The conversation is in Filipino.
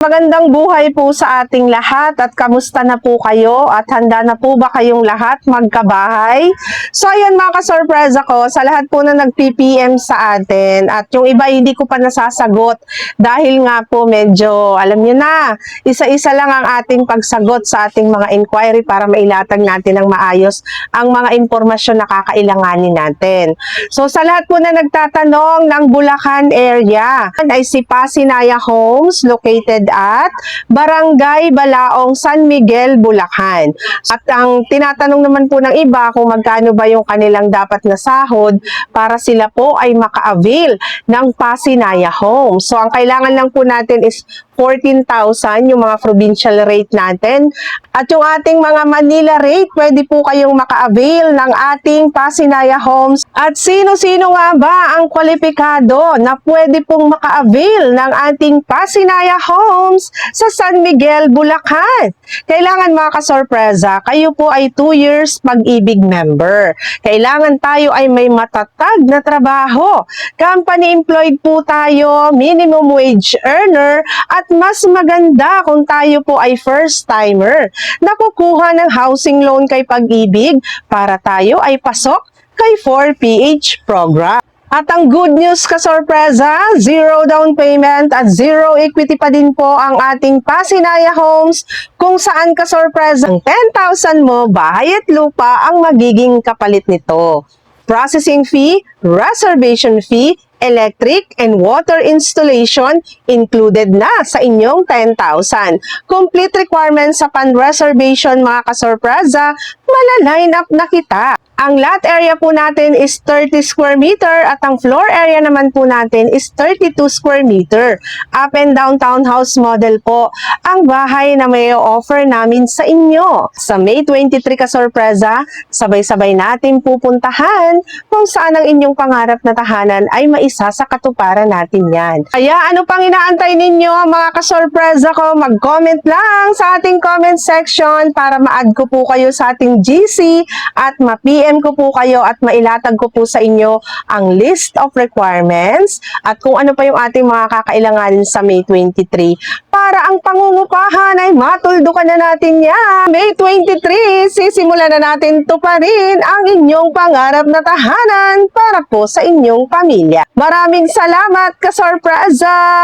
Magandang buhay po sa ating lahat at kamusta na po kayo at handa na po ba kayong lahat magkabahay? So ayan mga kasorpresa ko, sa lahat po na nag-PPM sa atin at yung iba hindi ko pa nasasagot dahil nga po medyo alam nyo na, isa-isa lang ang ating pagsagot sa ating mga inquiry para mailatag natin ng maayos ang mga impormasyon na kakailanganin natin. So sa lahat po na nagtatanong ng Bulacan area, ay si Pasinaya Homes located at Barangay Balaong, San Miguel, Bulacan. At ang tinatanong naman po ng iba kung magkano ba yung kanilang dapat na sahod para sila po ay maka-avail ng Pasinaya Homes. So ang kailangan lang po natin is 14,000 yung mga provincial rate natin. At yung ating mga Manila rate, pwede po kayong maka-avail ng ating Pasinaya Homes. At sino-sino nga ba ang kwalipikado na pwede pong maka-avail ng ating Pasinaya Homes sa San Miguel, Bulacan? Kailangan mga kasorpresa, kayo po ay 2 years pag-ibig member. Kailangan tayo ay may matatag na trabaho. Company employed po tayo, minimum wage earner, at mas maganda kung tayo po ay first timer na kukuha ng housing loan kay Pag-ibig para tayo ay pasok kay 4PH program. At ang good news kasorpresa, 0 down payment at 0 equity pa din po ang ating Pasinaya Homes kung saan kasorpresa ang 10,000 mo, bahay at lupa ang magiging kapalit nito. Processing fee, reservation fee, electric and water installation included na sa inyong 10,000. Complete requirements sa fund reservation mga kasorpresa, mala-line up na kita. Ang lot area po natin is 30 square meter at ang floor area naman po natin is 32 square meter. Up and down townhouse model po ang bahay na may offer namin sa inyo. Sa May 23 kasorpresa, sabay-sabay natin pupuntahan kung saan ang inyong pangarap na tahanan ay maisa sa katuparan natin yan. Kaya ano pang inaantay ninyo mga kasorpresa ko, mag-comment lang sa ating comment section para ma-add ko po kayo sa ating GC at ma-PM ko po kayo at mailatag ko po sa inyo ang list of requirements at kung ano pa yung ating mga kakailanganin sa May 23 para ang pangungupahan ay matuldukan na natin yan. May 23, sisimulan na natin tuparin ang inyong pangarap na tahanan para po sa inyong pamilya. Maraming salamat kasorpresa!